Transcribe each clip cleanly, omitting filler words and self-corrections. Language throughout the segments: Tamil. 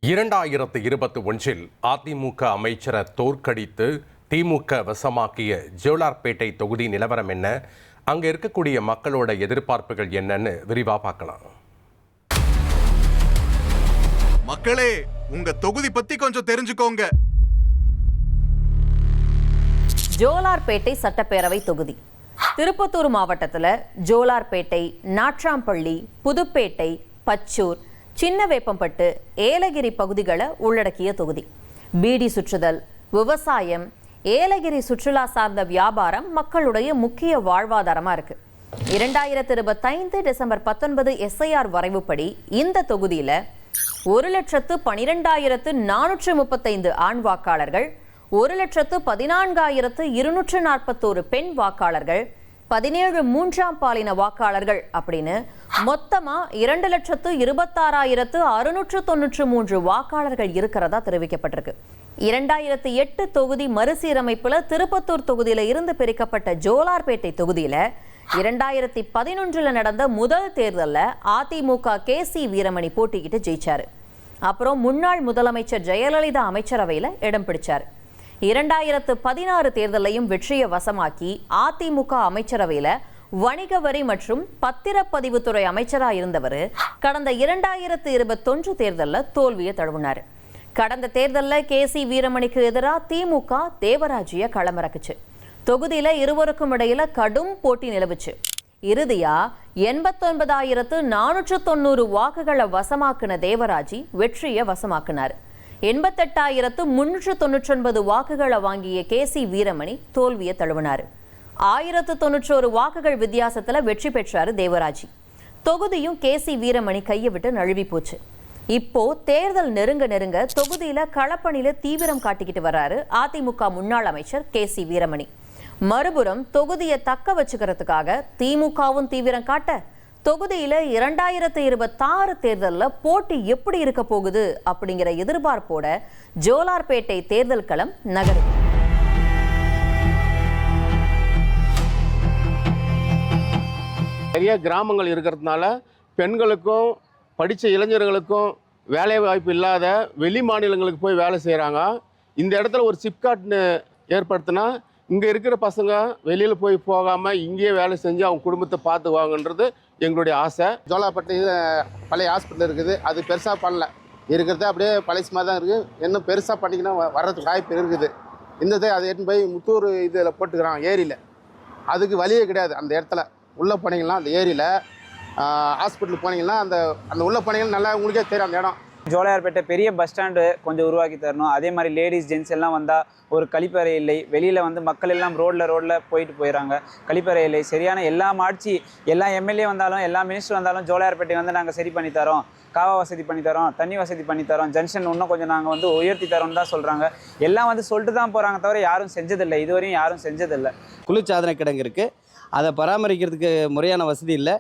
2021 அதிமுக அமைச்சரை தோற்கடித்து திமுக வசமாக்கிய ஜோலார்பேட்டை தொகுதி நிலவரம் என்ன, அங்க இருக்கக்கூடிய மக்களோட எதிர்பார்ப்புகள் என்னன்னு விரிவா பார்க்கலாம். மக்களே, உங்க தொகுதி பத்தி கொஞ்சம் தெரிஞ்சுக்கோங்க. ஜோலார்பேட்டை சட்டப்பேரவை தொகுதி திருப்பத்தூர் மாவட்டத்தில் ஜோலார்பேட்டை, நாட்ராம்பள்ளி, புதுப்பேட்டை, பச்சூர், சின்னவேப்பம்பட்டு, ஏலகிரி பகுதிகளை உள்ளடக்கிய தொகுதி. பீடி சுற்றுதல், விவசாயம், ஏலகிரி சுற்றுலா சார்ந்த வியாபாரம் மக்களுடைய முக்கிய வாழ்வாதாரமா இருக்கு. 2025 டிசம்பர் 19 SIR வரைவுப்படி இந்த தொகுதியில 1,12,435 ஆண் வாக்காளர்கள், 1,14,241 பெண் வாக்காளர்கள், 17 மூன்றாம் பாலின வாக்காளர்கள் அப்படின்னு மொத்தமா 2,26,693 வாக்காளர்கள் இருக்கிறதா தெரிவிக்கப்பட்டிருக்கு. 2008 தொகுதி மறுசீரமைப்புல திருப்பத்தூர் தொகுதியில இருந்து பிரிக்கப்பட்ட ஜோலார்பேட்டை தொகுதியில 2011 நடந்த முதல் தேர்தல்ல அதிமுக KC வீரமணி போட்டிக்கிட்டு ஜெயிச்சாரு. அப்புறம் முன்னாள் முதலமைச்சர் ஜெயலலிதா அமைச்சரவையில இடம் பிடிச்சாரு. 2016 தேர்தலையும் வெற்றியை வசமாக்கி அதிமுக அமைச்சரவையில வணிக வரி மற்றும் பத்திரப்பதிவுத்துறை அமைச்சராக இருந்தவர் கடந்த 2021 தேர்தலில் தோல்வியை தழுவினார். கடந்த தேர்தலில் KC வீரமணிக்கு எதிராக திமுக தேவராஜிய களமிறக்குச்சு. தொகுதியில இருவருக்கும் இடையில கடும் போட்டி நிலவுச்சு. இறுதியா 89,490 வாக்குகளை வசமாக்கின தேவராஜி வெற்றியை வசமாக்கினார். 88,399 வாக்குகளை வாங்கிய KC வீரமணி தோல்வியை தழுவினார். 1091 வாக்குகள் வித்தியாசத்துல வெற்றி பெற்றாரு தேவராஜி. தொகுதியும் KC வீரமணி கையை விட்டு நழுவி போச்சு. இப்போ தேர்தல் நெருங்க தொகுதியில களப்பணியில தீவிரம் காட்டிக்கிட்டு வர்றாரு அதிமுக முன்னாள் அமைச்சர் KC வீரமணி. மறுபுறம் தொகுதியை தக்க வச்சுக்கிறதுக்காக திமுகவும் தீவிரம் காட்ட, தொகுதியில 2026 தேர்தலில் போட்டி எப்படி இருக்க போகுது அப்படிங்கிற எதிர்பார்ப்போட ஜோலார்பேட்டை தேர்தல் களம் நகருது. நிறைய கிராமங்கள் இருக்கிறதுனால பெண்களுக்கும் படித்த இளைஞர்களுக்கும் வேலை வாய்ப்பு இல்லாத வெளி மாநிலங்களுக்கு போய் வேலை செய்கிறாங்க. இந்த இடத்துல ஒரு சிப்காட்னு ஏற்படுத்தினா இங்கே இருக்கிற பசங்க வெளியில் போய் போகாமல் இங்கேயே வேலை செஞ்சு அவங்க குடும்பத்தை பார்த்துக்குவாங்கன்றது எங்களுடைய ஆசை. ஜோலார்பேட்டை பழைய ஹாஸ்பிட்டல் இருக்குது, அது பெருசாக பண்ணல, இருக்கிறது அப்படியே பழைய தான் இருக்குது. இன்னும் பெருசாக பண்ணிக்கினா வர்றதுக்கு வாய்ப்பு இருக்குது. அதை எடுத்துன்னு போய் முத்தூர் இதில் போட்டுக்கிறான் ஏரியில். அதுக்கு வழியே கிடையாது. அந்த இடத்துல உள்ளே போனீங்கன்னா அந்த ஏரியில் ஹாஸ்பிட்டலுக்கு போனீங்கன்னா அந்த உள்ளே போனீங்கன்னா நல்லா உங்களுக்கே தெரியும் அந்த இடம். ஜோலார்பேட்டை பெரிய பஸ் ஸ்டாண்டு கொஞ்சம் உருவாக்கி தரணும். அதே மாதிரி லேடிஸ் ஜென்ட்ஸ் எல்லாம் வந்தால் ஒரு கழிப்பறை இல்லை. வெளியில் மக்கள் எல்லாம் ரோட்டில் போயிடுறாங்க. கழிப்பறை இல்லை. சரியான ஆட்சி எல்லா MLA வந்தாலும் எல்லா மினிஸ்டர் வந்தாலும் ஜோலார்பேட்டை நாங்கள் சரி பண்ணி தரோம், காவா வசதி பண்ணி தரோம், தண்ணி வசதி பண்ணி தரோம், ஜங்ஷன் இன்னும் கொஞ்சம் நாங்கள் உயர்த்தி தரோம்னு தான் சொல்கிறாங்க. எல்லாம் சொல்லிட்டு தான் போகிறாங்க, தவிர யாரும் செஞ்சதில்லை. இதுவரையும் யாரும் செஞ்சதில்லை. குளிர்சாதன கிடங்கு இருக்குது, அதை பராமரிக்கிறதுக்கு முறையான வசதி இல்லை.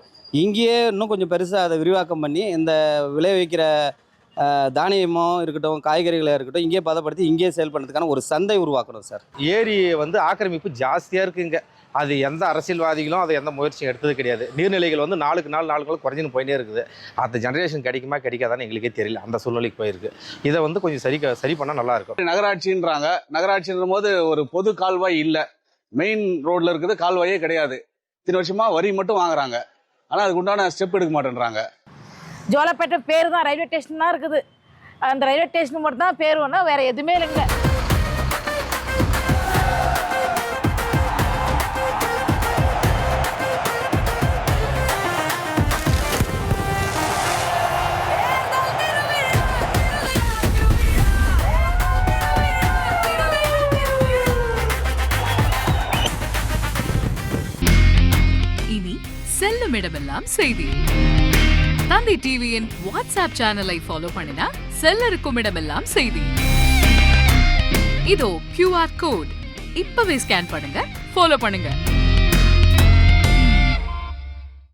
இங்கேயே இன்னும் கொஞ்சம் பெருசாக அதை விரிவாக்கம் பண்ணி இந்த விளைவிக்கிற தானியமோ இருக்கட்டும், காய்கறிகளாக இருக்கட்டும், இங்கேயே பதப்படுத்தி இங்கேயே சேல் பண்ணுறதுக்கான ஒரு சந்தை உருவாக்கணும் சார். ஏரி ஆக்கிரமிப்பு ஜாஸ்தியாக இருக்குங்க. அது எந்த அரசியல்வாதிகளும் அதை எந்த முயற்சியும் எடுத்தது கிடையாது. நீர்நிலைகள் நாளுக்கு நாள் குறைஞ்சின்னு போயினே இருக்குது. அந்த ஜெனரேஷன் கிடைக்குமா கிடைக்காதான்னு எங்களுக்கே தெரியல. அந்த சூழ்நிலைக்கு போயிருக்கு. இதை கொஞ்சம் சரி பண்ணால் நல்லாயிருக்கும். நகராட்சின்றாங்க. நகராட்சின்ற போது ஒரு பொது கால்வாய் இல்லை, மெயின் ரோட்ல இருக்குது, கால்வாயே கிடையாது. இத்தனை வருஷமா வரி மட்டும் வாங்குறாங்க, ஆனால் அதுக்கு உண்டான ஸ்டெப் எடுக்க மாட்டேன்றாங்க. ஜோலார்பேட்டை பேர் தான் ரயில்வே ஸ்டேஷன் தான் இருக்குது. அந்த ரயில்வே ஸ்டேஷன் மட்டும் தான் பேர் வேணா, வேற எதுவுமே இல்லைங்க. இனி செல்லும் இடமெல்லாம் செய்தி. தந்தி டிவியின் வாட்ஸ்அப் சேனலை ஃபாலோ பண்ணினா செல்ல இருக்கும் இடமெல்லாம் செய்தி. இதோ QR கோட், இப்பவே ஸ்கேன் பண்ணுங்க, ஃபாலோ பண்ணுங்க.